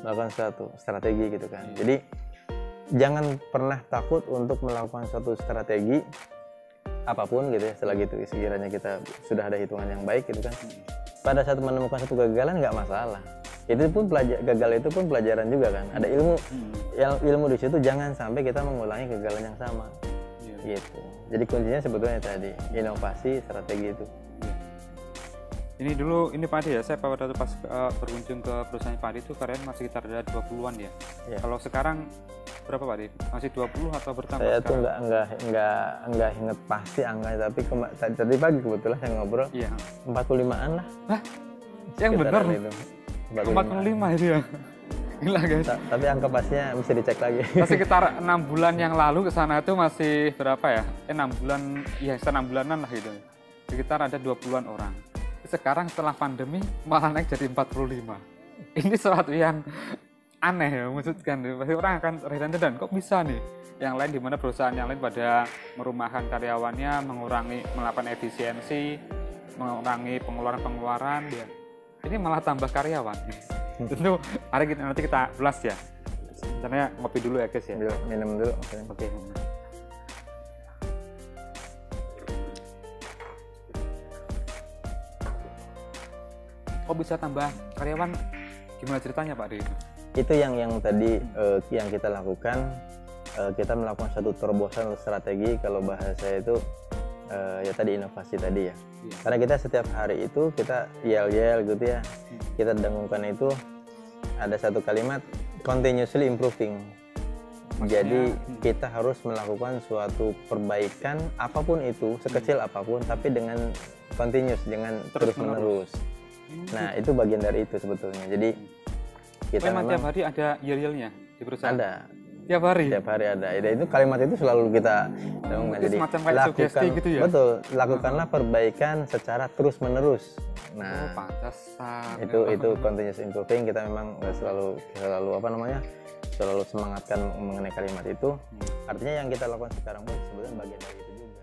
melakukan suatu strategi gitu kan. Jadi jangan pernah takut untuk melakukan suatu strategi apapun gitu ya, selagi itu sekiranya kita sudah ada hitungan yang baik gitu kan. Pada saat menemukan satu kegagalan nggak masalah. Itu pun gagal itu pun pelajaran juga kan. Ada ilmu, ilmu di situ, jangan sampai kita mengulangi kegagalan yang sama. Gitu. Jadi kuncinya sebetulnya tadi inovasi, strategi itu. Ini dulu, ini Pak Ade ya, saya pada pas berkunjung ke perusahaan Pak Ade itu karyawan masih sekitar ada 20-an ya. Kalau sekarang berapa Pak Ade? Masih 20 atau bertambah? Saya tuh nggak inget pasti angka, tapi tadi pagi kebetulan saya ngobrol 45-an lah. Hah? Yang benar? 45 itu ya? Gila guys. Tapi angka pastinya bisa dicek lagi. Sekitar 6 bulan yang lalu ke sana itu masih berapa ya? 6 bulan, ya 6 bulanan lah gitu. Sekitar ada 20-an orang. Sekarang setelah pandemi malah naik jadi 45. Ini sesuatu yang aneh ya, maksudkan pasti orang akan heran dan kok bisa nih. Yang lain, di mana perusahaan yang lain pada merumahkan karyawannya, melakukan efisiensi, mengurangi pengeluaran ya. Ini malah tambah karyawan. Tentu nanti kita ulas ya. Caranya ngopi dulu ya guys ya. Minum dulu. Oke. Kok bisa tambah karyawan? Gimana ceritanya Pak Ade? Itu yang tadi yang kita lakukan, kita melakukan satu terobosan strategi, kalau bahasa itu ya tadi inovasi tadi ya. Karena kita setiap hari itu kita yel-yel gitu ya, kita dengungkan itu ada satu kalimat continuously improving. Jadi kita harus melakukan suatu perbaikan apapun itu, sekecil apapun, tapi dengan continuous, dengan terus-menerus. Nah, itu bagian dari itu sebetulnya. Jadi kita memang tiap hari ada yel-yelnya di perusahaan? Ada. Tiap hari? Tiap hari ada. Itu kalimat itu selalu kita jadi semacam kayak sugesti gitu ya? Betul, lakukanlah perbaikan secara terus-menerus. Nah, pantesan. Itu continuous improving, kita memang selalu selalu semangatkan mengenai kalimat itu. Artinya yang kita lakukan sekarang pun sebenarnya bagian dari itu juga.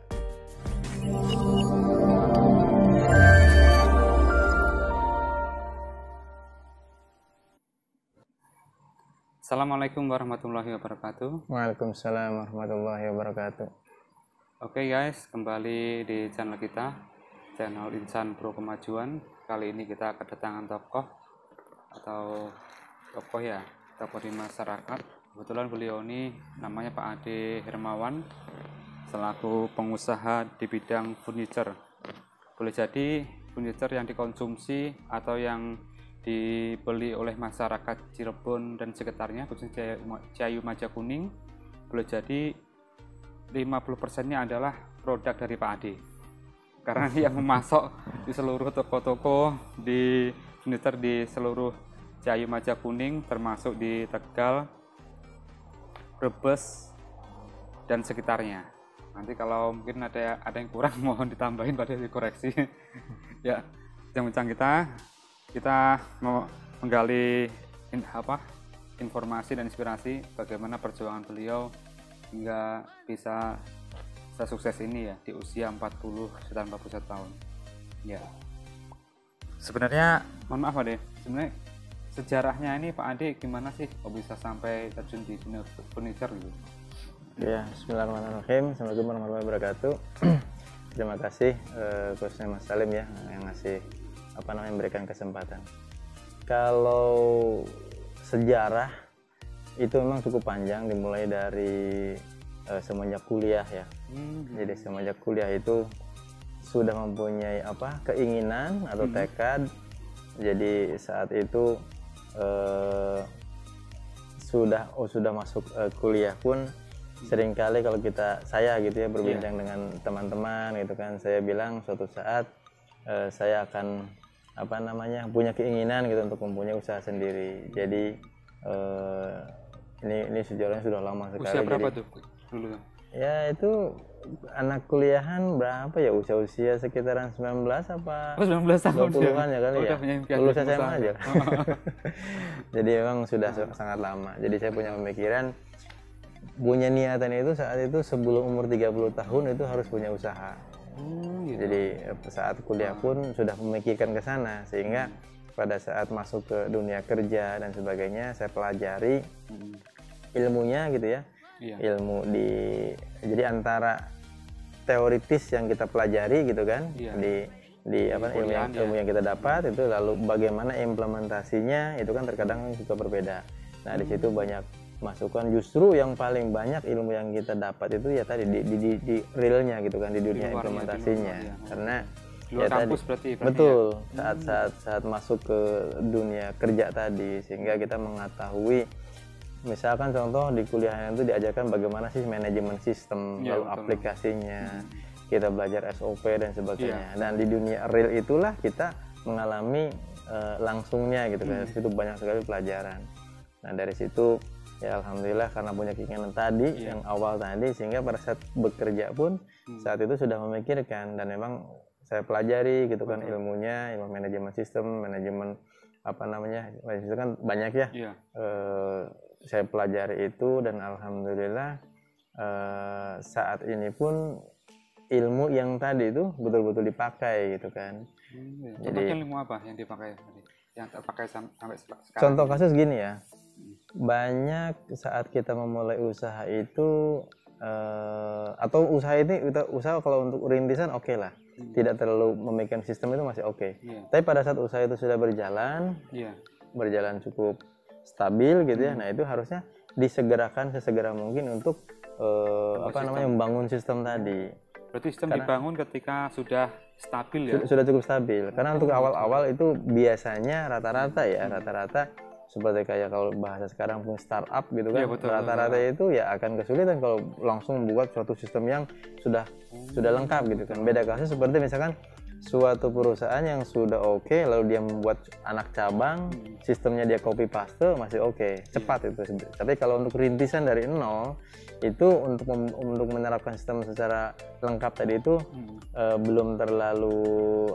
Assalamualaikum warahmatullahi wabarakatuh. Waalaikumsalam warahmatullahi wabarakatuh. Oke guys, kembali di channel kita, channel Insan Pro Kemajuan. Kali ini kita kedatangan tokoh di masyarakat. Kebetulan beliau ini namanya Pak Ade Hermawan, selaku pengusaha di bidang furniture. Boleh jadi furniture yang dikonsumsi atau yang dibeli oleh masyarakat Cirebon dan sekitarnya, khususnya Ciayu Majakuning, boleh jadi 50%-nya adalah produk dari Pak Ade. Karena dia memasok di seluruh toko-toko di furniture di seluruh Ciayu Majakuning, termasuk di Tegal, Brebes, dan sekitarnya. Nanti kalau mungkin ada yang kurang mohon ditambahin, pada dikoreksi. Ya, bincang kita mau menggali informasi dan inspirasi bagaimana perjuangan beliau hingga bisa sukses ini ya di usia 41 tahun. Ya. Sebenarnya mohon maaf Pak Ade, sebenarnya sejarahnya ini Pak Ade gimana sih kok bisa sampai terjun di dunia furniture gitu? Ya, bismillahirrahmanirrahim. Assalamualaikum warahmatullahi wabarakatuh. Terima kasih khususnya Mas Salim ya yang ngasih memberikan kesempatan. Kalau sejarah itu memang cukup panjang, dimulai dari semenjak kuliah ya. Jadi semenjak kuliah itu sudah mempunyai keinginan atau tekad. Jadi saat itu sudah masuk kuliah pun seringkali kalau saya gitu ya berbincang dengan teman-teman gitu kan, saya bilang suatu saat saya akan punya keinginan gitu untuk mempunyai usaha sendiri. Jadi ini sejarahnya sudah lama sekali. Usia berapa tuh dulu? Ya itu anak kuliahan berapa ya, usia sekitaran 19 apa 19 tahun 20-an ya kali ya, lulus SMA aja. Jadi memang sudah sangat lama. Jadi saya punya pemikiran, punya niatan itu saat itu sebelum umur 30 tahun itu harus punya usaha. Gitu. Jadi saat kuliah pun sudah memikirkan ke sana, sehingga pada saat masuk ke dunia kerja dan sebagainya saya pelajari ilmunya gitu ya. Ilmu jadi antara teoritis yang kita pelajari gitu kan di apa ilmu yang kita dapat itu, lalu bagaimana implementasinya itu kan terkadang juga berbeda. Nah di situ banyak masukan, justru yang paling banyak ilmu yang kita dapat itu ya tadi di realnya gitu kan, di dunia implementasinya. Karena luar kampus berarti betul saat masuk ke dunia kerja tadi, sehingga kita mengetahui misalkan contoh di kuliah itu diajarkan bagaimana sih manajemen sistem, lalu aplikasinya, kita belajar SOP dan sebagainya. Dan di dunia real itulah kita mengalami langsungnya gitu kan. Itu banyak sekali pelajaran. Nah dari situ ya alhamdulillah karena punya keinginan tadi yang awal tadi, sehingga pada saat bekerja pun saat itu sudah memikirkan, dan memang saya pelajari gitu kan ilmunya, ilmu manajemen sistem, manajemen apa namanya, itu kan banyak ya. Saya pelajari itu, dan alhamdulillah saat ini pun ilmu yang tadi itu betul-betul dipakai gitu kan. Jadi ilmu apa yang dipakai tadi? Yang terpakai sampai sekarang? Contoh kasus gini ya. Banyak saat kita memulai usaha itu atau usaha ini usaha kalau untuk rintisan oke lah. Tidak terlalu memikirkan sistem itu masih oke. Tapi pada saat usaha itu sudah berjalan cukup stabil gitu ya. Nah itu harusnya disegerakan sesegera mungkin untuk membangun sistem tadi. Berarti sistem dibangun ketika sudah stabil ya? Sudah cukup stabil. Karena untuk awal-awal itu biasanya rata-rata seperti kayak kalau bahasa sekarang pun startup gitu kan, rata-rata itu ya akan kesulitan kalau langsung membuat suatu sistem yang sudah lengkap gitu kan. Beda kasus seperti misalkan suatu perusahaan yang sudah oke, lalu dia membuat anak cabang, sistemnya dia copy paste masih oke, cepat itu. Tapi kalau untuk rintisan dari nol itu untuk menerapkan sistem secara lengkap tadi itu belum terlalu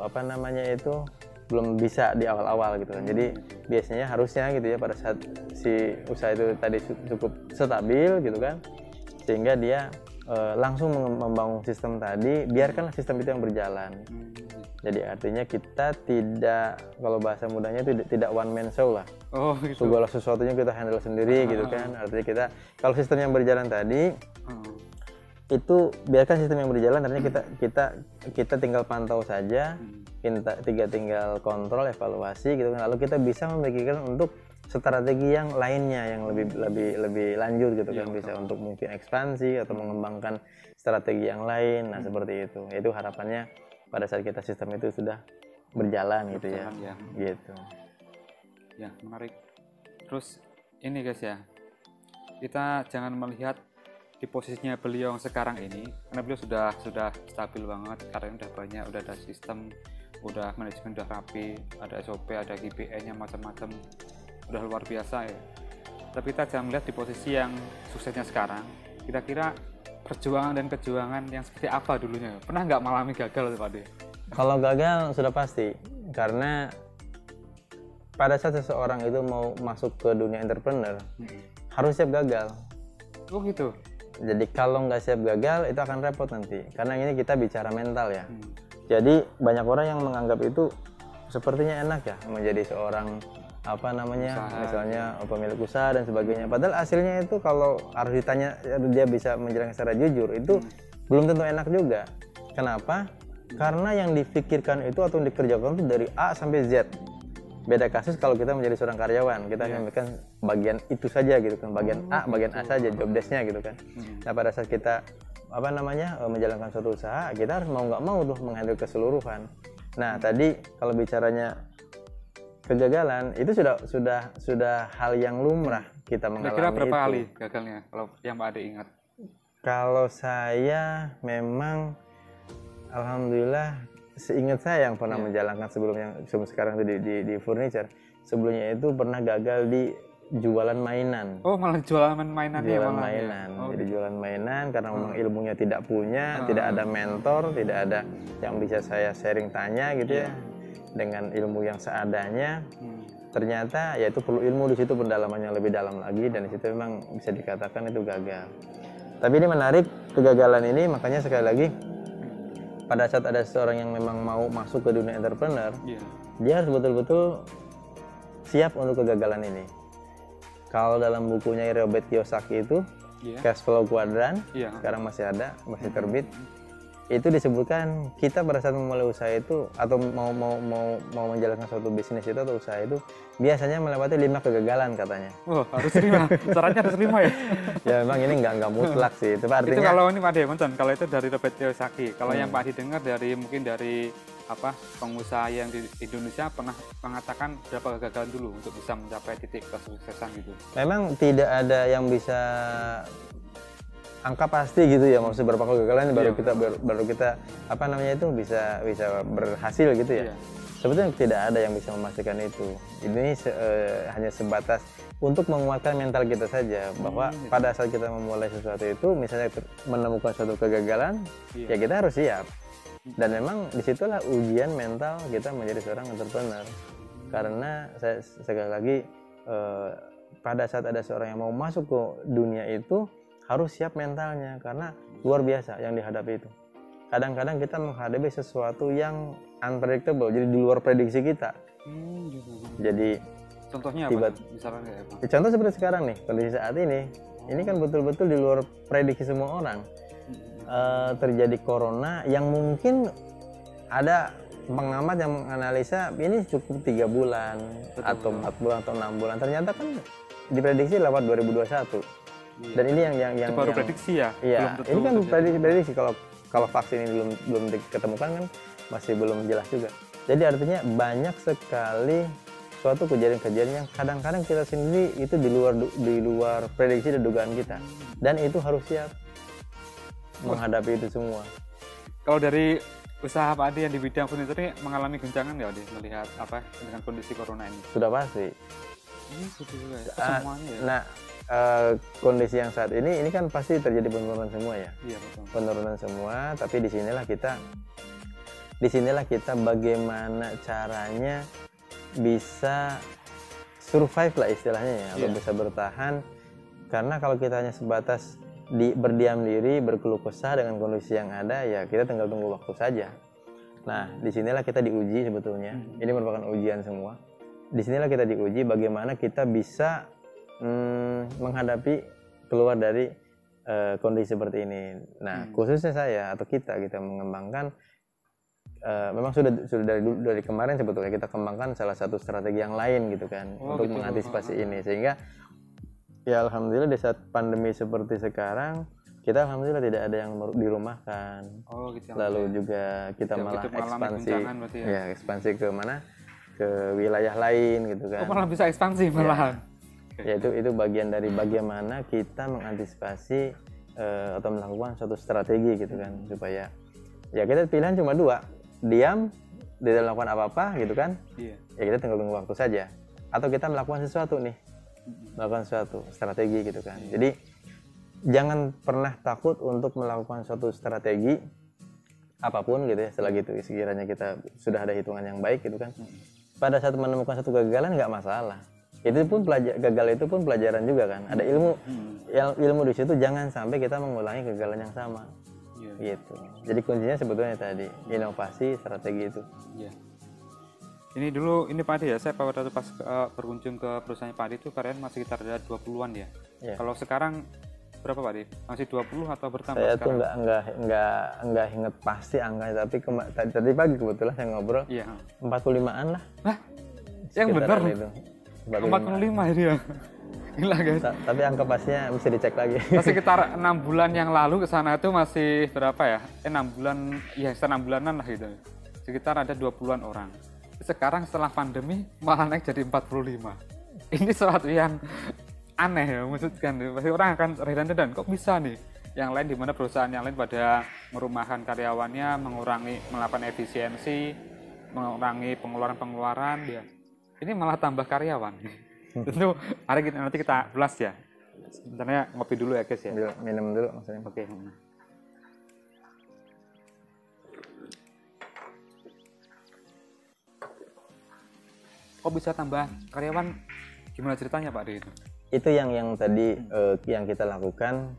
belum bisa di awal-awal gitu kan. Jadi biasanya harusnya gitu ya pada saat si usaha itu tadi cukup stabil gitu kan, sehingga dia langsung membangun sistem tadi, biarkanlah sistem itu yang berjalan. Jadi artinya kita tidak, kalau bahasa mudahnya itu tidak one man show lah. Segala sesuatunya kita handle sendiri gitu kan. Artinya kita kalau sistem yang berjalan tadi itu biarkan sistem yang berjalan, artinya kita tinggal pantau saja, kita tinggal kontrol, evaluasi gitu kan. Lalu kita bisa memikirkan untuk strategi yang lainnya yang lebih lanjut gitu kan, bisa untuk mungkin ekspansi atau mengembangkan strategi yang lain. Nah seperti itu. Itu harapannya pada saat kita sistem itu sudah berjalan gitu ya. Gitu. Ya menarik. Terus ini guys ya, kita jangan melihat di posisinya beliau sekarang ini, karena beliau sudah stabil banget, karena udah banyak, udah ada sistem, udah manajemen udah rapi, ada SOP, ada KPI-nya macam-macam, udah luar biasa ya. Tapi kita jangan melihat di posisi yang suksesnya sekarang. Kira-kira perjuangan dan kejuangan yang seperti apa dulunya? Pernah nggak mengalami gagal Pak De? Kalau gagal sudah pasti, karena pada saat seseorang itu mau masuk ke dunia entrepreneur harus siap gagal. Oh gitu. Jadi kalau nggak siap gagal itu akan repot nanti, karena ini kita bicara mental ya. Jadi banyak orang yang menganggap itu sepertinya enak ya menjadi seorang misalnya pemilik usaha dan sebagainya. Padahal hasilnya itu kalau harus ditanya dia bisa menjelaskan secara jujur itu belum tentu enak juga. Kenapa? Karena yang difikirkan itu atau yang dikerjakan itu dari A sampai Z. Beda kasus kalau kita menjadi seorang karyawan, kita akan memberikan bagian itu saja gitu kan, bagian A saja job desk-nya gitu kan. Nah pada saat kita menjalankan suatu usaha, kita harus mau nggak mau tuh menghandle keseluruhan. Nah tadi kalau bicaranya kegagalan itu sudah hal yang lumrah kita mengalami. Kira-kira berapa kali gagalnya kalau yang Pak Ade ingat? Kalau saya memang alhamdulillah seingat saya yang pernah menjalankan sebelum sekarang itu di furniture, sebelumnya itu pernah gagal di jualan mainan. Oh malah jualan mainan ya? Jualan mainan. Jadi jualan mainan karena memang ilmunya tidak punya, tidak ada mentor, tidak ada yang bisa saya sharing tanya gitu ya. Dengan ilmu yang seadanya, ternyata ya itu perlu ilmu di situ, pendalamannya lebih dalam lagi, dan di situ memang bisa dikatakan itu gagal. Tapi ini menarik kegagalan ini, makanya sekali lagi pada saat ada seseorang yang memang mau masuk ke dunia entrepreneur, dia harus betul-betul siap untuk kegagalan ini. Kalau dalam bukunya Robert Kiyosaki itu Cash Flow Quadrant, sekarang masih ada, masih terbit. Itu disebutkan kita pada saat memulai usaha itu atau mau menjalankan suatu bisnis itu atau usaha itu biasanya melewati 5 kegagalan katanya. Harus 5. Syaratnya harus 5 ya. Ya memang ini nggak mutlak sih. Itu artinya. Itu kalau ini Pak Ade, kalau itu dari Robert Kiyosaki. Kalau yang Pak Ade dengar mungkin dari pengusaha yang di Indonesia pernah mengatakan berapa kegagalan dulu untuk bisa mencapai titik kesuksesan gitu. Memang tidak ada yang bisa angka pasti gitu ya, maksudnya berapa kegagalan baru kita itu bisa berhasil gitu ya. Sebetulnya tidak ada yang bisa memastikan itu. Ini hanya sebatas untuk menguatkan mental kita saja bahwa pada saat kita memulai sesuatu itu, misalnya menemukan suatu kegagalan, ya kita harus siap. Dan memang disitulah ujian mental kita menjadi seorang entrepreneur. Karena sekali lagi pada saat ada seorang yang mau masuk ke dunia itu harus siap mentalnya, karena luar biasa yang dihadapi itu. Kadang-kadang kita menghadapi sesuatu yang unpredictable, jadi di luar prediksi kita. Jadi contohnya apa? Misalnya apa? Contoh seperti sekarang nih, kondisi saat ini kan betul-betul di luar prediksi semua orang. Terjadi corona yang mungkin ada pengamat yang menganalisa ini cukup 3 bulan atau 4 bulan atau 6 bulan. Ternyata kan diprediksi lewat 2021. Dan ini yang baru prediksi ya? Iya, ini kan prediksi kalau vaksin ini belum diketemukan kan masih belum jelas juga. Jadi artinya banyak sekali suatu kejadian-kejadian yang kadang-kadang kita sendiri itu di luar prediksi dan dugaan kita. Dan itu harus siap menghadapi itu semua. Kalau dari usaha Pak Ade yang di bidang furniture ini mengalami guncangan nggak, Ade, melihat dengan kondisi corona ini? Sudah pasti. Ini sudah juga ya? Semuanya ya? Nah, kondisi yang saat ini kan pasti terjadi penurunan semua ya. Iya, betul. Penurunan semua, tapi disinilah kita bagaimana caranya bisa survive lah istilahnya ya, atau bisa bertahan. Karena kalau kita hanya sebatas berdiam diri, berkeluh kesah dengan kondisi yang ada, ya kita tinggal tunggu waktu saja. Nah, disinilah kita diuji sebetulnya. Ini merupakan ujian semua. Disinilah kita diuji bagaimana kita bisa menghadapi keluar dari kondisi seperti ini. Nah, khususnya saya atau kita mengembangkan memang sudah dari kemarin sebetulnya kita kembangkan salah satu strategi yang lain gitu kan, untuk mengantisipasi ini, sehingga ya alhamdulillah di saat pandemi seperti sekarang kita alhamdulillah tidak ada yang dirumahkan. Lalu juga kita malah ekspansi ke mana, ke wilayah lain gitu kan. Malah bisa ekspansi malahan. Ya itu bagian dari bagaimana kita mengantisipasi atau melakukan suatu strategi gitu kan, supaya ya kita pilihan cuma 2, diam tidak melakukan apa-apa gitu kan, ya kita tinggal tunggu waktu saja, atau kita melakukan sesuatu strategi gitu kan. Jadi jangan pernah takut untuk melakukan suatu strategi apapun gitu ya, selagi itu sekiranya kita sudah ada hitungan yang baik gitu kan. Pada saat menemukan satu kegagalan nggak masalah. Gagal itu pun pelajaran juga kan. Ada ilmu di situ, jangan sampai kita mengulangi kegagalan yang sama. Gitu. Jadi kuncinya sebetulnya tadi inovasi, strategi itu. Ini Pak Ade ya, saya pada pas berkunjung ke perusahaan Pak Ade itu karyawan masih sekitar ada 20-an ya. Kalau sekarang berapa Pak Ade? Masih 20 atau bertambah saya sekarang? Saya tuh nggak inget pasti angkanya, tapi tadi pagi kebetulan saya ngobrol 45-an lah. Hah? Yang benar? 45 ini ya. Gila guys. Tapi angka pastinya bisa dicek lagi. Sekitar 6 bulan yang lalu ke sana itu masih berapa ya? 6 bulan, ya sekitar 6 bulanan lah gitu. Sekitar ada 20-an orang. Sekarang setelah pandemi malah naik jadi 45. Ini sesuatu yang aneh ya, maksudkan pasti orang akan heran-heran kok bisa nih. Yang lain di mana perusahaan yang lain pada merumahkan karyawannya, melakukan efisiensi, mengurangi pengeluaran ya. Ini malah tambah karyawan. Tentu nanti kita ulas ya. Sebenarnya ngopi dulu ya guys ya. Minum dulu maksudnya. Oke. Kok bisa tambah karyawan? Gimana ceritanya Pak Ade itu? Itu yang tadi yang kita lakukan,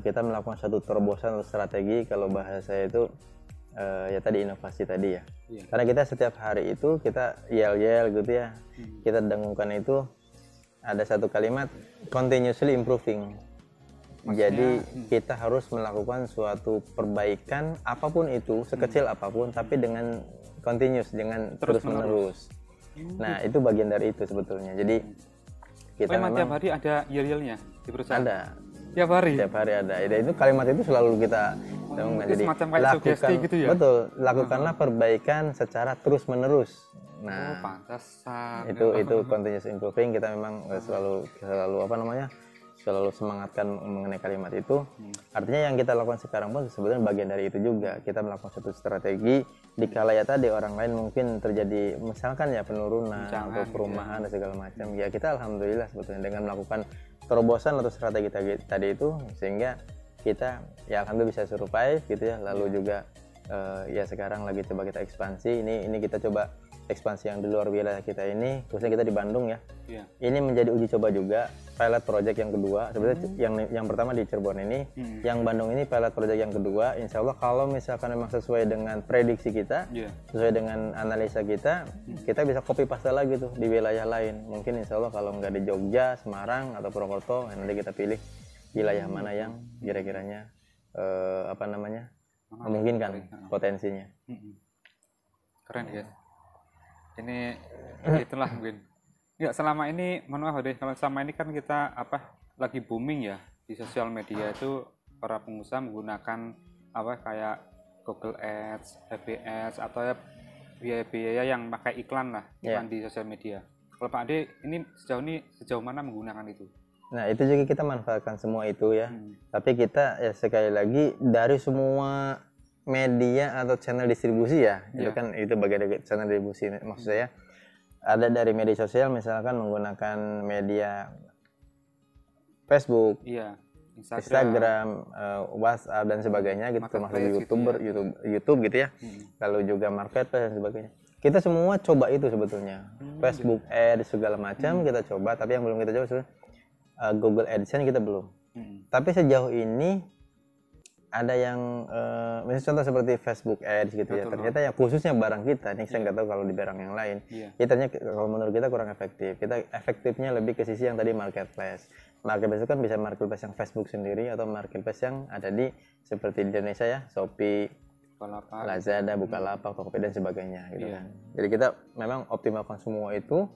kita melakukan satu terobosan strategi, kalau bahasa itu ya tadi inovasi tadi ya. Iya. Karena kita setiap hari itu kita yel-yel gitu ya. Kita dengungkan itu ada satu kalimat continuously improving. Jadi kita harus melakukan suatu perbaikan apapun itu, sekecil apapun, tapi dengan continuous, dengan terus-menerus. Nah, itu bagian dari itu sebetulnya. Jadi kita memang tiap hari ada yel-yelnya di perusahaan? ada. Tiap hari? Tiap hari ada. Itu kalimat itu selalu kita jadi semacam kayak sugesti gitu ya? Betul, lakukanlah perbaikan secara terus-menerus. Nah, pantesan. Itu continuous improving, kita memang selalu apa namanya? Selalu semangatkan mengenai kalimat itu. Artinya yang kita lakukan sekarang pun sebenarnya bagian dari itu juga. Kita melakukan satu strategi dikala ya tadi orang lain mungkin terjadi misalkan ya penurunan atau perumahan dan segala macam. Ya kita alhamdulillah sebetulnya dengan melakukan terobosan atau strategi tadi itu sehingga kita ya alhamdulillah bisa survive gitu ya. Lalu juga ya sekarang lagi coba kita ekspansi. Ini kita coba ekspansi yang di luar wilayah kita ini, khususnya kita di Bandung ya. Ini menjadi uji coba juga, pilot project yang kedua. Sebenarnya yang pertama di Cirebon ini, yang Bandung ini pilot project yang kedua. Insya Allah kalau misalkan memang sesuai dengan prediksi kita, sesuai dengan analisa kita, kita bisa copy paste lagi tuh di wilayah lain. Mungkin insya Allah kalau nggak di Jogja, Semarang atau Purwokerto, nanti kita pilih wilayah mana yang kira-kiranya apa namanya memungkinkan potensinya. Keren ya. Ini itulah mungkin. Ya selama ini, mohon maaf deh, kalau selama ini kan kita lagi booming ya di sosial media itu para pengusaha menggunakan kayak Google Ads, FB Ads atau ya biaya-biaya yang pakai iklan lah, iklan di sosial media. Kalau Pak Ade ini sejauh mana menggunakan itu? Nah itu juga kita manfaatkan semua itu ya. Tapi kita ya sekali lagi dari semua media atau channel distribusi ya, itu kan itu bagian dari channel distribusi. Maksud saya ada dari media sosial misalkan menggunakan media Facebook, Instagram, WhatsApp dan sebagainya gitu, termasuk YouTube gitu ya. Lalu juga marketplace dan sebagainya. Kita semua coba itu sebetulnya. Facebook Ads segala macam kita coba, tapi yang belum kita coba sebetulnya Google AdSense kita belum. Tapi sejauh ini ada yang misalnya contoh seperti Facebook Ads gitu. Betul, ya ternyata yang khususnya barang kita ini saya nggak tahu kalau di barang yang lain ya ternyata kalau menurut kita kurang efektif. Kita efektifnya lebih ke sisi yang tadi marketplace itu kan bisa marketplace yang Facebook sendiri atau marketplace yang ada di seperti di Indonesia ya, Shopee, Bukalapak, Lazada, Bukalapak, Tokopedia dan sebagainya gitu kan. Jadi kita memang optimalkan semua itu.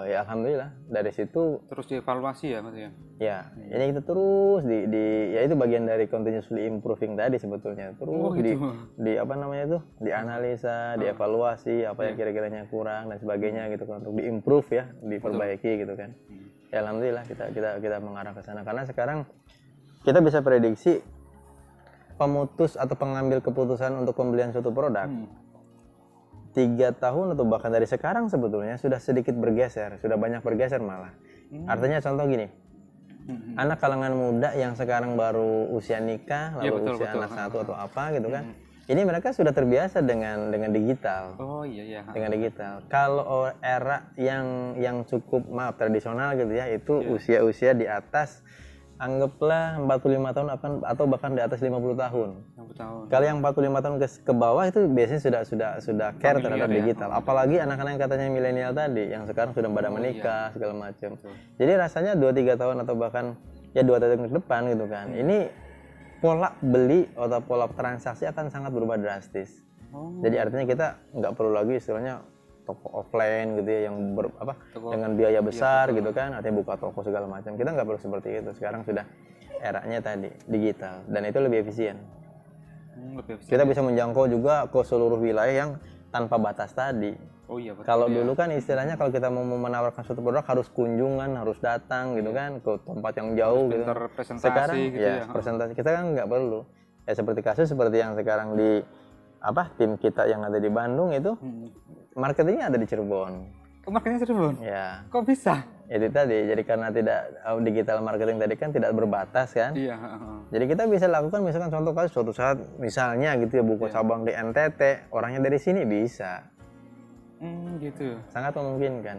Ya alhamdulillah dari situ terus dievaluasi ya Mas ya. Ya, ini kita terus ya itu bagian dari continuously improving tadi sebetulnya. Terus di apa namanya itu? Dianalisa, dievaluasi apa yang kira-kiranya kurang dan sebagainya gitu kan untuk diimprove ya, diperbaiki gitu kan. Ya alhamdulillah kita mengarah ke sana karena sekarang kita bisa prediksi pemutus atau pengambil keputusan untuk pembelian suatu produk. 3 tahun atau bahkan dari sekarang sebetulnya sudah sedikit bergeser, sudah banyak bergeser malah. Artinya contoh gini, anak kalangan muda yang sekarang baru usia nikah, lalu usia anak satu atau apa gitu kan, ini mereka sudah terbiasa dengan digital. Dengan digital. Kalau era yang cukup tradisional gitu ya, itu usia-usia di atas anggaplah 45 tahun atau bahkan di atas 50 tahun. Kalau yang 45 tahun ke bawah itu biasanya sudah care terhadap digital. Apalagi anak-anak yang katanya milenial tadi yang sekarang sudah pada menikah segala macam. Jadi rasanya 2-3 tahun atau bahkan ya 2 tahun ke depan gitu kan. Ini pola beli atau pola transaksi akan sangat berubah drastis. Jadi artinya kita nggak perlu lagi istilahnya toko offline gitu ya yang dengan biaya besar gitu kan, artinya buka toko segala macam. Kita nggak perlu seperti itu. Sekarang sudah eranya tadi digital dan itu lebih efisien. Kita bisa menjangkau juga ke seluruh wilayah yang tanpa batas tadi. Kalau dulu kan istilahnya kalau kita mau menawarkan suatu produk harus kunjungan, harus datang gitu kan ke tempat yang jauh gitu. Sekarang gitu presentasi kita kan nggak perlu. Ya seperti kasus seperti yang sekarang di tim kita yang ada di Bandung itu marketingnya ada di Cirebon. Marketingnya Cirebon? Ya. Kok bisa? Itu tadi, jadi karena tidak digital marketing tadi kan tidak berbatas kan. Iya. Jadi kita bisa lakukan misalkan contoh kasus suatu saat misalnya gitu ya buka cabang di NTT, orangnya dari sini bisa. Gitu. Sangat memungkinkan.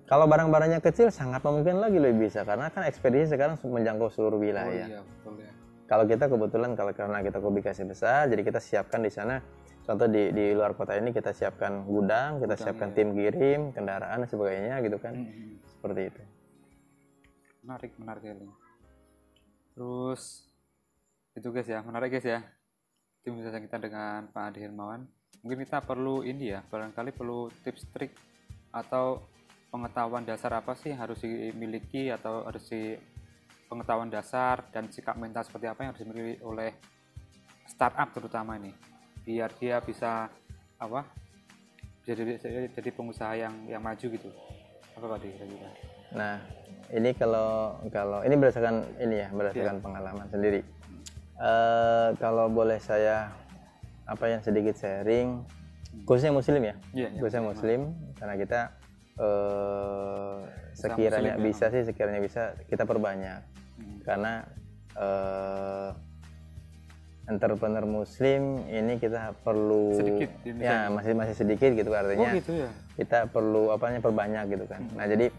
Kalau barang-barangnya kecil sangat memungkin lagi lebih bisa karena kan ekspedisi sekarang menjangkau seluruh wilayah. Betul ya. kalau kita kebetulan karena kita ubikasi besar, jadi kita siapkan di sana. Contoh di luar kota ini kita siapkan gudang, kita siapkan tim kirim, kendaraan dan sebagainya gitu kan. Seperti itu. Menarik sekali. Terus itu guys ya, menarik guys ya. Tim biasa kita dengan Pak Ade Hermawan. Mungkin kita perlu ini ya, barangkali perlu tips trik atau pengetahuan dasar apa sih yang harus dimiliki, atau harus pengetahuan dasar dan sikap mental seperti apa yang harus dimiliki oleh startup terutama ini, biar dia bisa jadi pengusaha yang maju gitu. Apa Pak Ade kira-kira? Nah, ini kalau ini berdasarkan pengalaman sendiri. Kalau boleh saya yang sedikit sharing, khususnya muslim ya, khususnya muslim, karena kita sekiranya bisa kita perbanyak, karena entrepreneur muslim ini kita perlu sedikit, ya masih sedikit gitu, artinya gitu ya? Kita perlu perbanyak gitu kan. Nah, jadi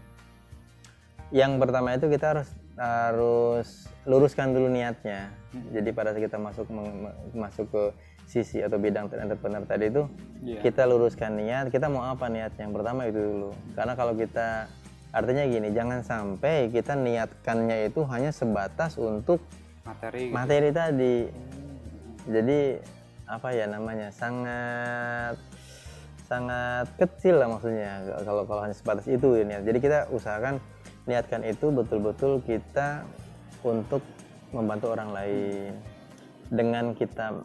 yang pertama itu kita harus luruskan dulu niatnya. Jadi pada saat kita masuk ke sisi atau bidang entrepreneur tadi itu, kita luruskan niat, kita mau apa niatnya. Yang pertama itu dulu. Karena kalau kita, artinya gini, jangan sampai kita niatkannya itu hanya sebatas untuk materi tadi. Jadi sangat kecil lah maksudnya kalau hanya sebatas itu ya niat. Jadi kita usahakan niatkan itu betul-betul kita untuk membantu orang lain. Dengan kita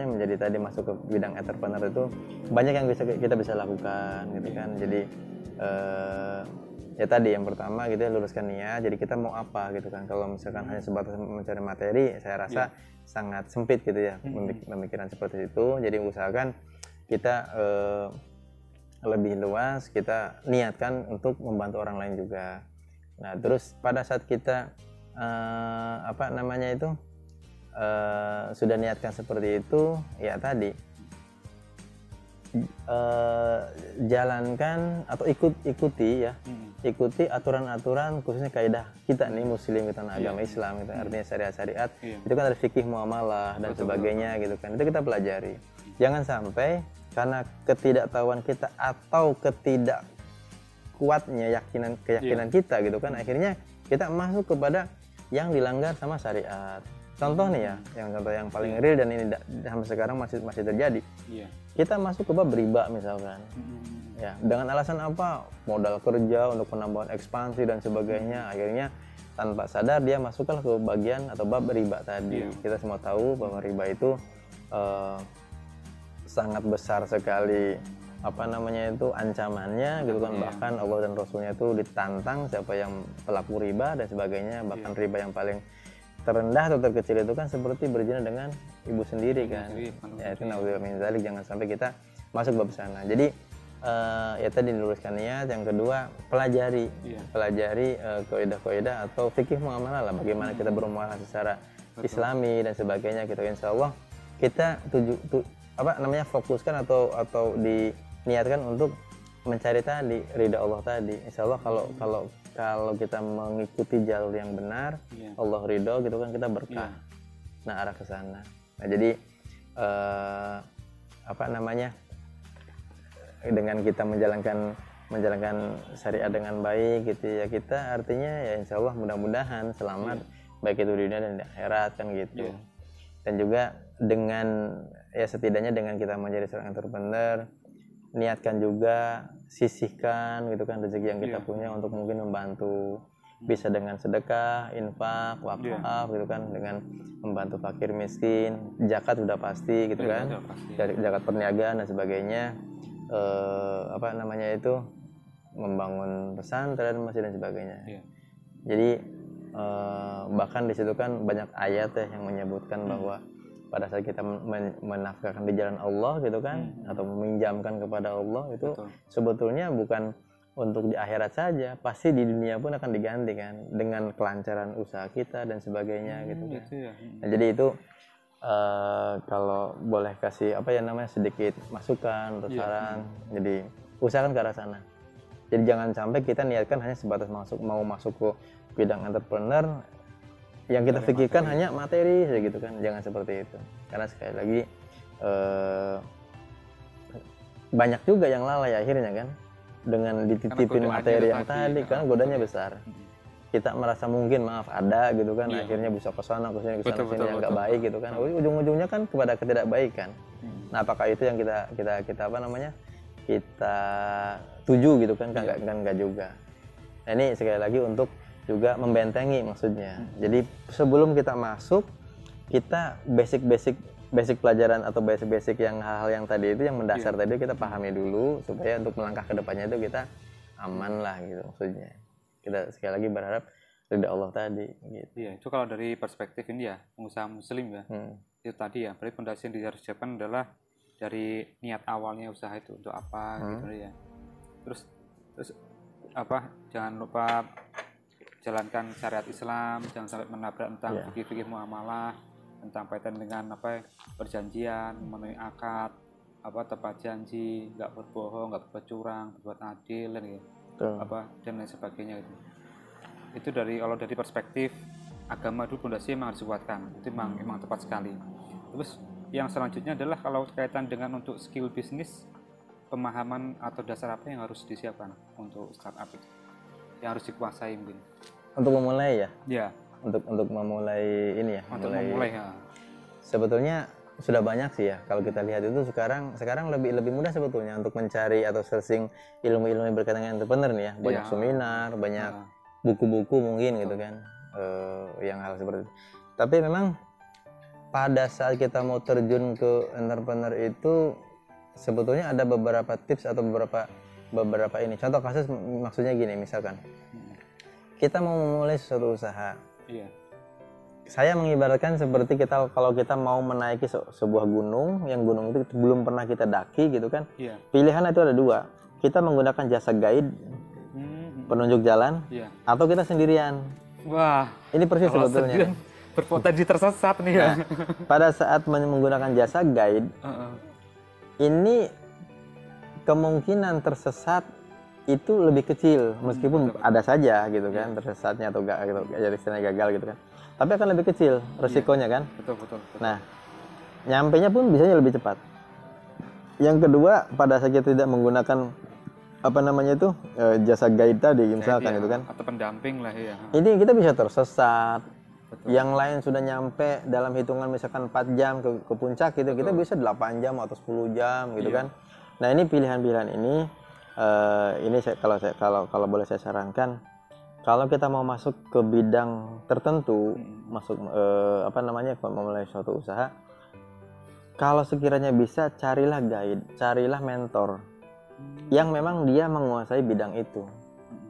menjadi tadi masuk ke bidang entrepreneur itu banyak yang kita bisa lakukan gitu kan. Jadi ya tadi yang pertama gitu ya, luruskan niat. Jadi kita mau apa gitu kan. Kalau misalkan hanya sebatas mencari materi, saya rasa sangat sempit gitu ya pemikiran seperti itu. Jadi usahakan kita lebih luas, kita niatkan untuk membantu orang lain juga. Nah, terus pada saat kita sudah niatkan seperti itu, ya tadi jalankan atau ikuti aturan-aturan, khususnya kaidah kita nih muslim, kita agama Islam gitu, artinya syariat itu kan ada fikih muamalah dan sebagainya gitu kan, itu kita pelajari. Jangan sampai karena ketidaktahuan kita atau ketidakkuatnya keyakinan kita gitu kan, akhirnya kita masuk kepada yang dilanggar sama syariat. Contoh nih ya, contoh yang paling real dan ini sampai sekarang masih terjadi. Kita masuk ke bab riba misalkan. Ya, dengan alasan apa? Modal kerja untuk penambahan ekspansi dan sebagainya. Akhirnya tanpa sadar dia masuklah ke bagian atau bab riba tadi. Kita semua tahu bahwa riba itu sangat besar sekali ancamannya gitu kan. Bahkan Allah dan Rasulnya itu ditantang siapa yang pelaku riba dan sebagainya. Bahkan riba yang paling terendah atau terkecil itu kan seperti berzina dengan ibu sendiri kan. Ya itu naudzubillah min dzalik, jangan sampai kita masuk bab sana. Jadi ya tadi diluruskan niat. Yang kedua, pelajari kaidah-kaidah atau fikih muamalah lah, bagaimana kita bermuamalah secara islami dan sebagainya gitu. Insyaallah kita fokuskan atau diniatkan untuk mencari tadi ridha Allah tadi. Insyaallah kalau kita mengikuti jalur yang benar, Allah ridho gitu kan, kita berkah. Nah, arah ke sana. Nah, jadi dengan kita menjalankan syariat dengan baik gitu ya, kita artinya ya insyaallah mudah-mudahan selamat baik itu di dunia dan di akhirat kan gitu. Dan juga dengan setidaknya dengan kita menjadi seorang entrepreneur, niatkan juga, sisihkan gitu kan rezeki yang kita punya untuk mungkin membantu, bisa dengan sedekah, infak, wakaf gitu kan, dengan membantu fakir miskin, zakat sudah pasti gitu kan, zakat perniagaan dan sebagainya, membangun pesantren, masjid dan sebagainya. Jadi bahkan di situ kan banyak ayat yang menyebutkan bahwa pada saat kita menafkahkan di jalan Allah gitu kan, atau meminjamkan kepada Allah itu sebetulnya bukan untuk di akhirat saja, pasti di dunia pun akan diganti kan dengan kelancaran usaha kita dan sebagainya gitu kan. Nah, jadi itu kalau boleh kasih sedikit masukan atau saran, jadi usahakan ke arah sana. Jadi jangan sampai kita niatkan hanya sebatas masuk ke bidang entrepreneur yang kita pikirkan hanya materi saja gitu kan, jangan seperti itu. Karena sekali lagi banyak juga yang lalai akhirnya kan, dengan dititipin materi yang tadi kan godanya besar. Kita merasa mungkin maaf ada gitu kan, akhirnya bisa ke sana sini yang nggak baik gitu kan, ujung-ujungnya kan kepada ketidakbaikan. Nah apakah itu yang kita apa namanya kita tuju gitu kan? Kan nggak juga. Nah ini sekali lagi untuk juga membentengi maksudnya. Jadi sebelum kita masuk, kita basic pelajaran atau basic yang hal-hal yang tadi itu yang mendasar tadi kita pahami dulu supaya untuk melangkah ke depannya itu kita aman lah gitu maksudnya. Kita sekali lagi berharap ridha Allah tadi gitu. Iya, itu kalau dari perspektif ini ya, pengusaha muslim ya. Itu tadi ya, berarti fondasi yang harus disiapkan adalah dari niat awalnya usaha itu untuk apa gitu ya. Terus apa? Jangan lupa jalankan syariat Islam, jangan sampai menabrak tentang fikih-fikih muamalah, tentang kaitan dengan apa perjanjian, memenuhi akad, apa tepat janji, nggak berbohong, nggak berbuat curang, berbuat adil dan gitu. Apa dan lain sebagainya itu. Itu kalau dari perspektif agama dulu fondasi memang harus dikuatkan. Itu memang tepat sekali. Terus yang selanjutnya adalah kalau kaitan dengan untuk skill bisnis, pemahaman atau dasar apa yang harus disiapkan untuk startup itu? Yang harus dikuasai mungkin. Untuk memulai ya? Ya. Untuk memulai ini ya. Untuk memulai ya. Sebetulnya sudah banyak sih ya. Kalau kita lihat itu sekarang lebih mudah sebetulnya untuk mencari atau searching ilmu-ilmu yang berkaitan dengan entrepreneur nih ya. Banyak seminar, banyak buku-buku mungkin gitu kan. Yang hal seperti itu. Tapi memang pada saat kita mau terjun ke entrepreneur itu sebetulnya ada beberapa tips atau beberapa ini. Contoh kasus maksudnya gini, misalkan kita mau memulai suatu usaha. Saya mengibaratkan seperti kalau kita mau menaiki sebuah gunung, yang gunung itu belum pernah kita daki gitu kan. Pilihan itu ada dua. Kita menggunakan jasa guide, penunjuk jalan, atau kita sendirian. Wah, ini persis sebetulnya. Berpotensi tersesat nih ya. Nah, pada saat menggunakan jasa guide, ini kemungkinan tersesat itu lebih kecil, meskipun ada saja gitu kan tersesatnya atau enggak gitu, jadi istilahnya gagal gitu kan. Tapi akan lebih kecil resikonya kan. Betul. Nah, nyampenya pun biasanya lebih cepat. Yang kedua, pada saat kita tidak menggunakan apa namanya itu jasa guide tadi misalkan gitu kan, atau pendamping lah ya. Ini kita bisa tersesat. Yang lain sudah nyampe dalam hitungan misalkan 4 jam ke puncak gitu, kita bisa 8 jam atau 10 jam gitu kan. Nah, ini pilihan-pilihan ini kalau boleh saya sarankan, kalau kita mau masuk ke bidang tertentu, masuk memulai suatu usaha, kalau sekiranya bisa carilah guide, carilah mentor yang memang dia menguasai bidang itu.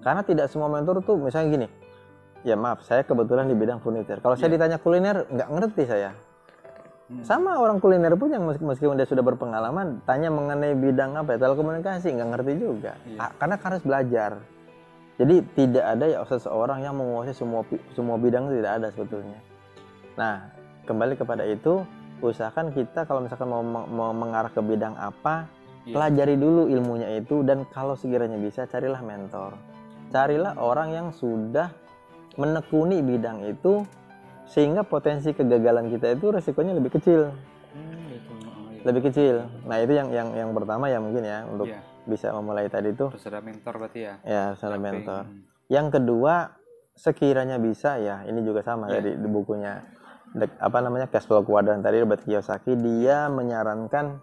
Karena tidak semua mentor tuh misalnya gini, ya maaf, saya kebetulan di bidang furniture. Kalau saya ditanya kuliner, nggak ngerti saya. Sama orang kuliner pun yang meskipun dia sudah berpengalaman, tanya mengenai bidang apa ya, telekomunikasi, nggak ngerti juga. Karena harus belajar. Jadi tidak ada ya seseorang yang menguasai semua bidang, itu tidak ada sebetulnya. Nah, kembali kepada itu, usahakan kita kalau misalkan mau mengarah ke bidang apa, pelajari dulu ilmunya itu, dan kalau sekiranya bisa, carilah mentor. Carilah orang yang sudah menekuni bidang itu, sehingga potensi kegagalan kita itu resikonya lebih kecil. Lebih kecil. Nah, itu yang pertama ya mungkin ya, untuk bisa memulai tadi itu. Harus ada mentor berarti ya? Ya, harus ada mentor. Yang kedua, sekiranya bisa ya, ini juga sama dari di bukunya Cash Flow Quadrant tadi, Robert Kiyosaki, dia menyarankan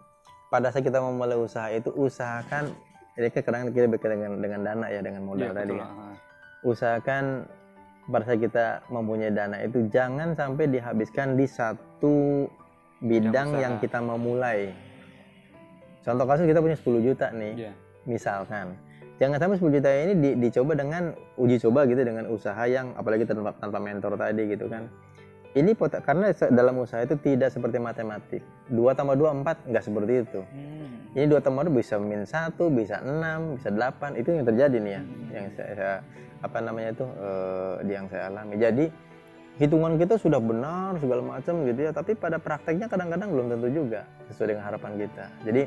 pada saat kita memulai usaha itu, usahakan, jadi kadang kita berkaitan dengan dana ya, dengan modal tadi ya. Usahakan pada saat kita mempunyai dana itu jangan sampai dihabiskan di satu bidang yang kita mau mulai. Contoh kasus, kita punya 10 juta nih, misalkan. Jangan sampai 10 juta ini dicoba dengan uji coba gitu, dengan usaha yang apalagi tanpa mentor tadi gitu kan. Ini karena dalam usaha itu tidak seperti matematik. 2 tambah 2 4, nggak seperti itu. Ini 2 tambah 2 bisa -1, bisa 6, bisa 8. Itu yang terjadi nih ya, yang saya yang saya alami. Jadi hitungan kita sudah benar segala macam gitu ya, tapi pada prakteknya kadang-kadang belum tentu juga sesuai dengan harapan kita. Jadi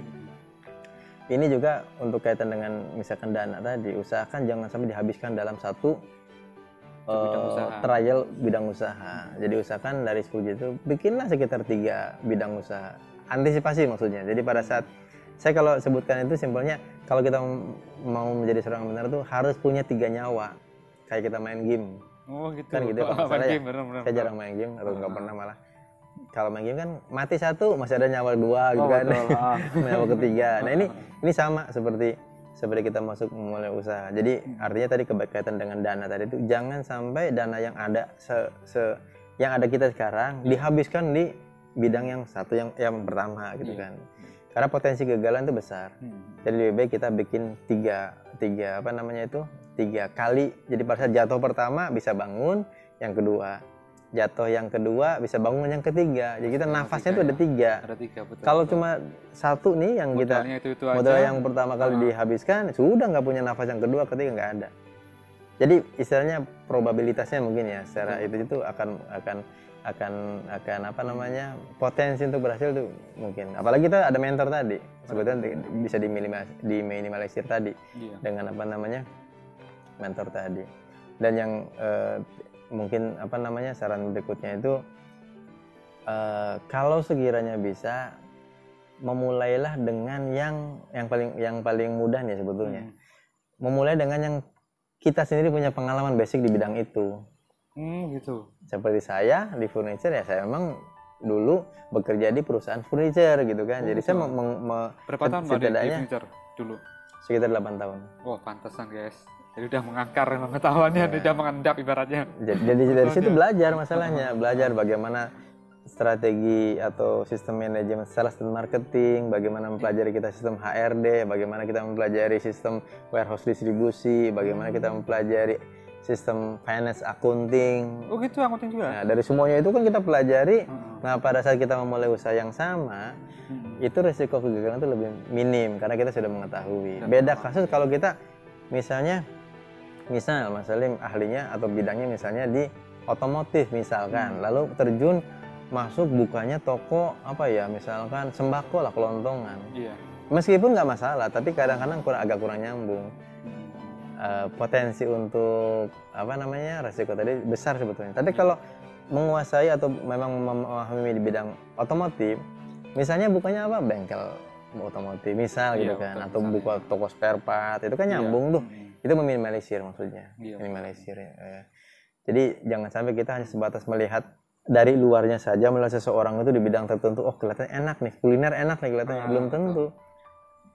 ini juga untuk kaitan dengan misalkan dana tadi, usahakan jangan sampai dihabiskan dalam satu trial bidang usaha. Jadi usahakan dari 10 juta itu bikinlah sekitar 3 bidang usaha. Antisipasi maksudnya. Jadi pada saat saya kalau sebutkan itu simpelnya, kalau kita mau menjadi seorang entrepreneur tuh harus punya 3 nyawa. Kayak kita main game. Oh gitu. Kan gitu kalau saya, saya jarang main game atau nggak pernah malah. Kalau main game kan mati 1 masih ada nyawa 2 gitu kan. Nyawa ketiga. Nah ini sama seperti kita masuk memulai usaha. Jadi artinya tadi berkaitan dengan dana tadi itu jangan sampai dana yang ada yang ada kita sekarang dihabiskan di bidang yang satu yang pertama gitu kan. Karena potensi kegagalan itu besar. Jadi lebih baik kita bikin tiga apa namanya itu 3 kali. Jadi pada saat jatuh pertama bisa bangun, yang kedua jatuh yang kedua bisa bangun yang ketiga. Jadi kita nafasnya itu ada 3. Ada 3 betul. Kalau cuma 1 nih yang modalnya kita modal yang pertama kali dihabiskan, sudah nggak punya nafas yang kedua, ketiga nggak ada. Jadi istilahnya probabilitasnya mungkin ya secara itu akan apa namanya potensi untuk berhasil itu mungkin. Apalagi kita ada mentor tadi, sebetulnya bisa diminimalisir tadi dengan apa namanya mentor tadi. Dan yang mungkin apa namanya saran berikutnya itu kalau sekiranya bisa memulailah dengan yang paling mudah nih sebetulnya. Memulai dengan yang kita sendiri punya pengalaman basic di bidang itu. Gitu. Seperti saya di furniture ya, saya memang dulu bekerja di perusahaan furniture gitu kan. Jadi saya berapa tahun Pak di furniture dulu? Sekitar 8 tahun. Wah, pantesan guys. Jadi udah mengakar pengetahuannya, udah mengendap ibaratnya. Jadi dari situ belajar masalahnya, belajar bagaimana strategi atau sistem manajemen sales dan marketing, bagaimana mempelajari kita sistem HRD, bagaimana kita mempelajari sistem warehouse distribusi, bagaimana kita mempelajari sistem finance accounting. Oh gitu, accounting juga? Nah dari semuanya itu kan kita pelajari. Nah pada saat kita memulai usaha yang sama, itu risiko kegagalan itu lebih minim karena kita sudah mengetahui. Beda kasus kalau kita misal Mas Salim ahlinya atau bidangnya misalnya di otomotif misalkan, lalu terjun masuk bukanya toko apa ya misalkan sembako lah, kelontongan. Meskipun nggak masalah, tapi kadang-kadang agak kurang nyambung. Potensi untuk apa namanya resiko tadi besar sebetulnya. Tapi kalau menguasai atau memang memahami di bidang otomotif, misalnya bukanya apa bengkel otomotif misal gitu kan, atau buka toko spare part, itu kan nyambung tuh. Itu meminimalisir maksudnya, minimalisir ya. Jadi jangan sampai kita hanya sebatas melihat dari luarnya saja, melihat seseorang itu di bidang tertentu, oh kelihatannya enak nih, kuliner enak nih kelihatannya, belum tentu.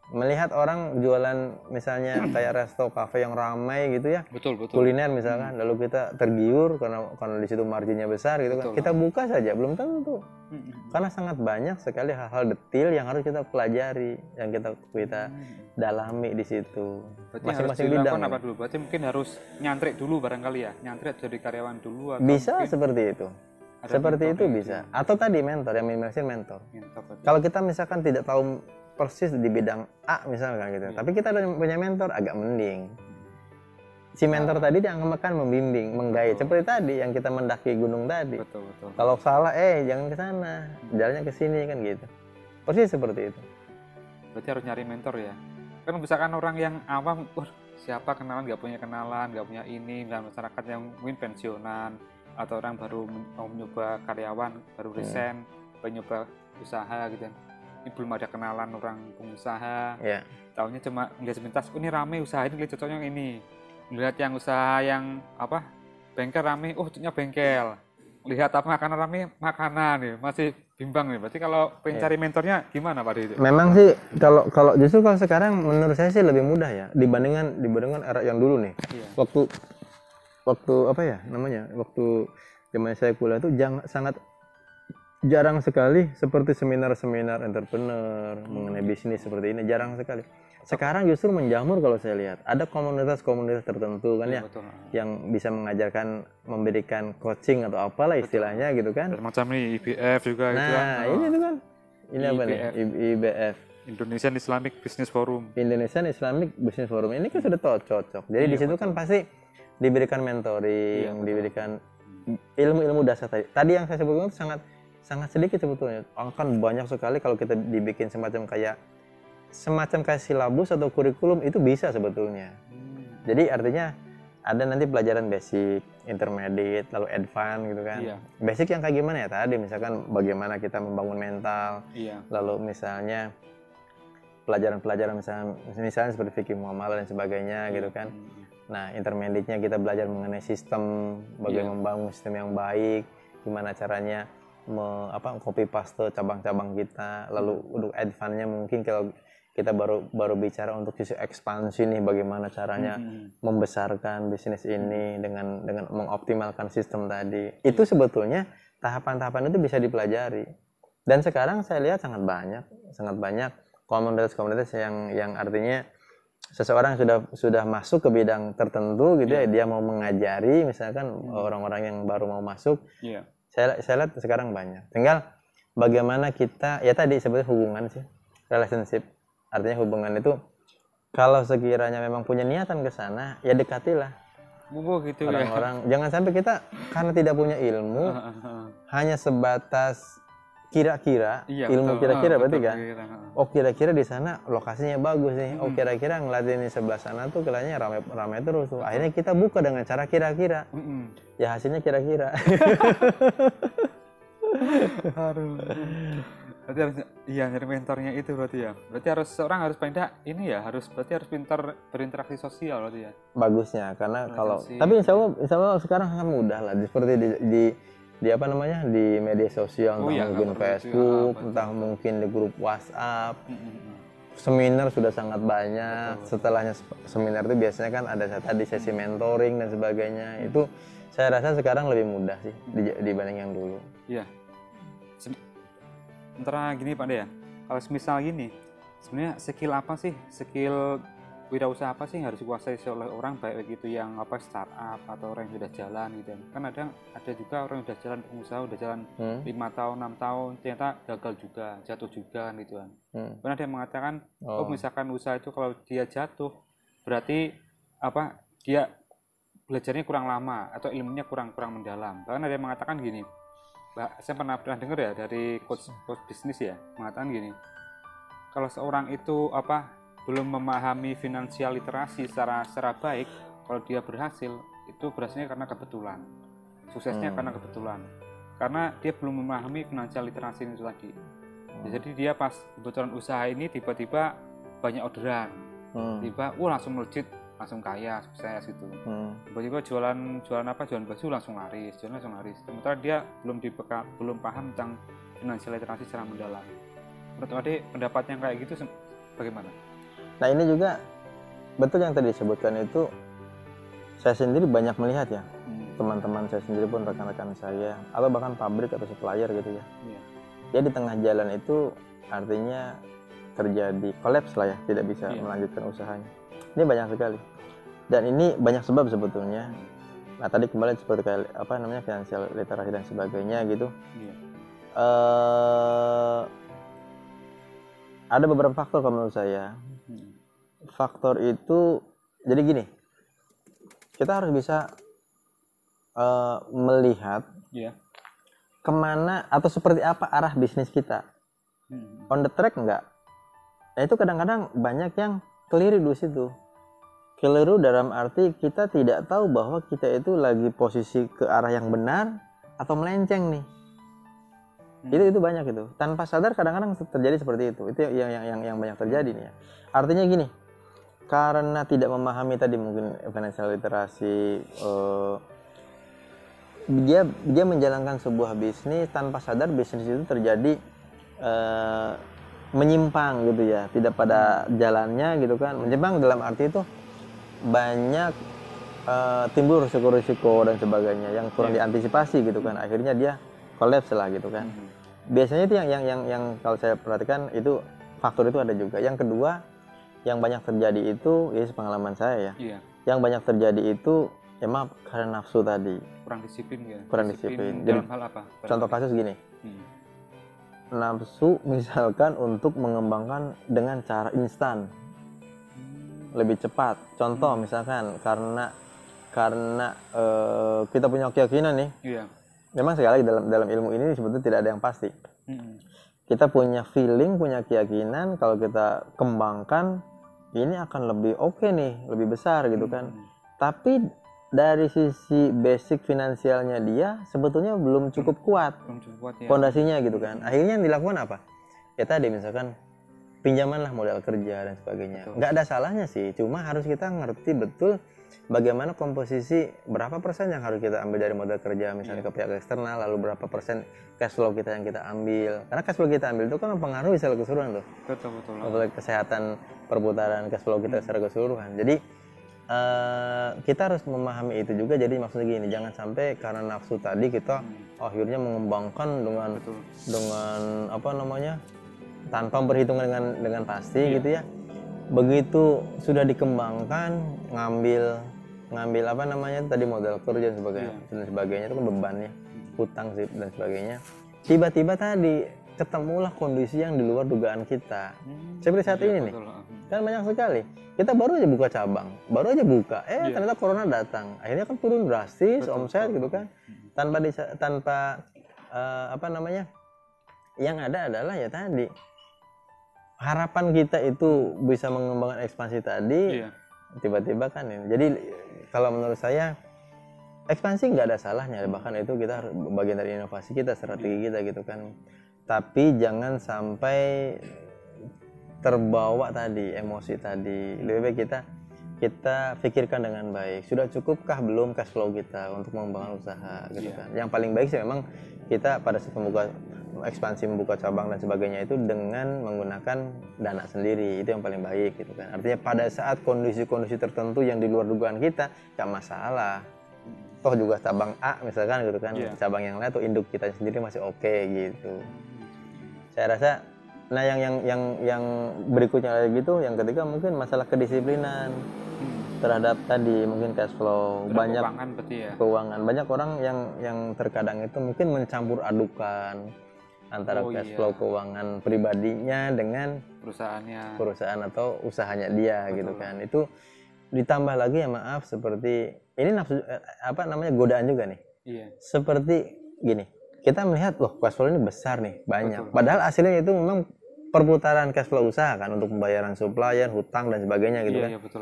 Melihat orang jualan misalnya kayak resto, kafe yang ramai gitu ya, betul. kuliner misalkan, lalu kita tergiur karena di situ marginnya besar gitu kan, kita buka saja, belum tentu. Karena sangat banyak sekali hal-hal detil yang harus kita pelajari, yang kita dalami di situ. Masing-masing bidang. Apa dulu? Berarti mungkin harus nyantrik dulu barangkali ya, nyantrik jadi karyawan dulu. Atau bisa seperti itu. Seperti itu bisa. Atau tadi mentor, yang minimalisir mentor. Kalau kita misalkan tidak tahu persis di bidang A misalkan gitu, tapi kita punya mentor agak mending. Si mentor tadi dia akan membimbing, menggait seperti tadi yang kita mendaki gunung tadi. Betul. Kalau salah, jangan ke sana, jalannya ke sini kan gitu. Persis seperti itu. Berarti harus nyari mentor ya. Kan misalkan orang yang awam, siapa kenalan nggak punya kenalan, nggak punya ini, dan masyarakat yang mungkin pensiunan atau orang baru mau mencoba karyawan, baru resign, mencoba usaha gitu. Ini belum ada kenalan orang pengusaha, tahunya cuma ngeliat sepintas, ini rame usaha ini, cocoknya yang ini. Lihat yang usaha yang apa bengkel rame, cocoknya bengkel. Lihat apa makanan rame, makanan nih, masih bimbang nih. Berarti kalau pengen cari mentornya gimana Pak Didi? Memang sih kalau justru kalau sekarang menurut saya sih lebih mudah ya dibandingkan era yang dulu nih. Waktu apa ya namanya? Waktu zaman saya kuliah itu sangat jarang sekali seperti seminar-seminar entrepreneur mengenai bisnis seperti ini, jarang sekali. Sekarang justru menjamur kalau saya lihat. Ada komunitas-komunitas tertentu kan yang bisa mengajarkan, memberikan coaching atau apalah istilahnya gitu kan. Macam nih IBF juga gitu kan. Nah, ini tuh kan. Ini apa nih? IBF. Indonesian Islamic Business Forum. Indonesian Islamic Business Forum. Ini kan sudah cocok. Jadi di situ kan pasti diberikan mentoring, diberikan ilmu-ilmu dasar tadi. Tadi yang saya sebutkan itu sangat sedikit sebetulnya. Akan banyak sekali kalau kita dibikin semacam kayak silabus atau kurikulum itu bisa sebetulnya. Jadi artinya ada nanti pelajaran basic, intermediate, lalu advance gitu kan. Iya. Basic yang kayak gimana ya tadi, misalkan bagaimana kita membangun mental, Iya. lalu misalnya pelajaran-pelajaran misalnya seperti fikih muamalah dan sebagainya gitu kan. Nah, intermediate-nya kita belajar mengenai sistem, bagaimana membangun sistem yang baik, gimana caranya copy paste cabang-cabang kita. Lalu untuk advance-nya mungkin kalau kita baru bicara untuk sisi ekspansi nih, bagaimana caranya membesarkan bisnis ini dengan mengoptimalkan sistem tadi. Itu sebetulnya tahapan-tahapan itu bisa dipelajari. Dan sekarang saya lihat sangat banyak komunitas yang artinya seseorang sudah masuk ke bidang tertentu gitu ya, dia mau mengajari misalkan orang-orang yang baru mau masuk. Saya lihat sekarang banyak. Tinggal bagaimana kita, ya tadi sebetulnya hubungan sih, relationship. Artinya hubungan itu kalau sekiranya memang punya niatan ke sana, ya dekatilah gitu orang-orang. Jangan sampai kita karena tidak punya ilmu hanya sebatas kira-kira, ilmu kira-kira berarti kan. Oh kira-kira di sana lokasinya bagus nih. Oh kira-kira ngeliatin di sebelah sana tuh kelihatannya ramai terus tuh. Akhirnya kita buka dengan cara kira-kira. Ya hasilnya kira-kira. Berarti harus nyari mentornya itu berarti ya. Berarti seorang harus berarti harus pintar berinteraksi sosial berarti ya. Bagusnya karena tapi insya Allah sekarang sangat mudah lah, seperti di media sosial, mungkin Facebook, entah mungkin di grup WhatsApp. Seminar sudah sangat banyak. Setelahnya seminar itu biasanya kan ada tadi sesi mentoring dan sebagainya. Itu saya rasa sekarang lebih mudah sih dibanding yang dulu. Iya. Sementara gini Pak De ya, kalau misal gini, sebenarnya skill wirausaha apa sih yang harus dikuasai oleh orang, baik itu yang startup atau orang yang sudah jalan gitu kan. Ada juga orang yang sudah jalan pengusaha, udah jalan 5 tahun 6 tahun ternyata gagal juga, jatuh juga gitu kan. Karena ada yang mengatakan misalkan usaha itu kalau dia jatuh berarti dia belajarnya kurang lama atau ilmunya kurang mendalam. Bahkan ada yang mengatakan gini, saya pernah dengar ya dari coach bisnis ya, mengatakan gini, kalau seorang itu belum memahami finansial literasi secara baik, kalau dia berhasil itu berhasilnya karena kebetulan, suksesnya karena kebetulan, karena dia belum memahami finansial literasi itu tadi. Jadi dia pas kebetulan usaha ini tiba-tiba banyak orderan, tiba langsung melejit, langsung kaya, sukses gitu. Tiba-tiba jualan baju langsung laris. Sementara dia belum paham tentang finansial literasi secara mendalam. Menurut Ade, pendapat yang kayak gitu bagaimana? Nah ini juga betul yang tadi disebutkan itu. Saya sendiri banyak melihat ya, teman-teman saya sendiri pun, rekan-rekan saya, atau bahkan pabrik atau supplier gitu ya. Ya di tengah jalan itu artinya terjadi kolaps lah ya, tidak bisa melanjutkan usahanya. Ini banyak sekali, dan ini banyak sebab sebetulnya. Nah tadi kembali seperti finansial literasi dan sebagainya gitu. Ada beberapa faktor kalau menurut saya. Faktor itu jadi gini, kita harus bisa melihat kemana atau seperti apa arah bisnis kita. On the track enggak? Nah itu kadang-kadang banyak yang keliru di situ. Keliru dalam arti kita tidak tahu bahwa kita itu lagi posisi ke arah yang benar atau melenceng nih. Itu banyak itu. Tanpa sadar kadang-kadang terjadi seperti itu. Itu yang banyak terjadi nih ya. Artinya gini, karena tidak memahami tadi mungkin financial literasi, dia menjalankan sebuah bisnis tanpa sadar bisnis itu terjadi menyimpang gitu ya, tidak pada jalannya gitu kan. Menyimpang dalam arti itu banyak timbul risiko-risiko dan sebagainya yang kurang diantisipasi gitu kan. Akhirnya dia kolaps lah gitu kan. Biasanya itu yang kalau saya perhatikan itu faktor itu ada juga. Yang kedua yang banyak terjadi itu, ya pengalaman saya ya. Yang banyak terjadi itu emang karena nafsu tadi. Kurang disiplin ya. Kurang disiplin. Dalam hal apa? Contoh kasus gini. Nafsu misalkan untuk mengembangkan dengan cara instan. Lebih cepat. Contoh misalkan karena kita punya keyakinan nih. Memang sekali lagi dalam ilmu ini sebetulnya tidak ada yang pasti. Kita punya feeling, punya keyakinan kalau kita kembangkan ini akan lebih oke nih, lebih besar gitu kan. Tapi dari sisi basic finansialnya dia sebetulnya belum cukup kuat, ya. Fondasinya gitu kan. Akhirnya yang dilakukan apa? Ya tadi misalkan pinjaman lah modal kerja dan sebagainya. Nggak ada salahnya sih, cuma harus kita ngerti betul bagaimana komposisi berapa persen yang harus kita ambil dari modal kerja misalnya ke pihak eksternal, lalu berapa persen cash flow kita yang kita ambil. Karena cash flow kita ambil itu kan mempengaruhi secara keseluruhan tuh. Betul. Kesehatan perputaran cash flow kita secara keseluruhan. Jadi kita harus memahami itu juga. Jadi maksudnya gini, jangan sampai karena nafsu tadi kita akhirnya mengembangkan dengan apa namanya tanpa perhitungan dengan pasti gitu ya. Begitu sudah dikembangkan ngambil apa namanya tadi modal kerja dan sebagainya itu kan bebannya, hutang sih dan sebagainya. Tiba-tiba tadi ketemulah kondisi yang di luar dugaan kita. Seperti saat ini nih, kan banyak sekali. Kita baru aja buka cabang, ternyata corona datang. Akhirnya kan turun drastis omset gitu kan. Tanpa apa namanya? Yang ada adalah ya tadi harapan kita itu bisa mengembangkan ekspansi tadi, tiba-tiba kan ini. Jadi kalau menurut saya ekspansi nggak ada salahnya, bahkan itu kita bagian dari inovasi kita, strategi kita gitu kan. Tapi jangan sampai terbawa tadi emosi tadi. Lebih baik kita pikirkan dengan baik. Sudah cukupkah belum cash flow kita untuk mengembangkan usaha gitu kan. Yang paling baik sih memang kita pada saat ekspansi membuka cabang dan sebagainya itu dengan menggunakan dana sendiri, itu yang paling baik gitu kan. Artinya pada saat kondisi-kondisi tertentu yang di luar dugaan kita nggak masalah. Toh juga cabang A misalkan gitu kan, cabang yang lain atau induk kita sendiri masih oke gitu. Saya rasa nah yang berikutnya lagi gitu, yang ketiga mungkin masalah kedisiplinan terhadap tadi mungkin cash flow, banyak keuangan. Banyak orang yang terkadang itu mungkin mencampur adukan antara cash flow keuangan pribadinya dengan perusahaan atau usahanya dia. Betul. Gitu kan. Itu ditambah lagi ya maaf seperti ini nafsu apa namanya godaan juga nih. Seperti gini, kita melihat loh cash flow ini besar nih, banyak. Padahal hasilnya itu memang perputaran cash flow usaha kan untuk pembayaran supplier, hutang dan sebagainya gitu kan. Iya, betul.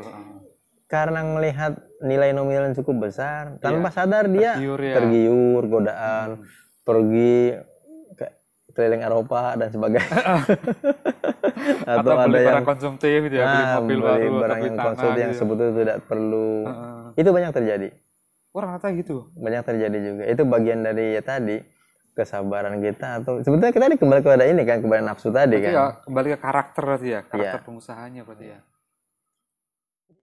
Karena melihat nilai nominal yang cukup besar, tanpa sadar dia tergiur, godaan, pergi ke keliling Eropa dan sebagainya. Atau beli barang konsumtif gitu ya, beli mobil baru, barang yang konsumtif yang sebetulnya tidak perlu. Itu banyak terjadi. Rata gitu. Banyak terjadi juga. Itu bagian dari ya tadi kesabaran kita atau sebetulnya kita kembali kepada ini kan, kepada nafsu tadi berarti kan. Ya kembali ke karakter berarti ya, karakter pengusahanya berarti ya.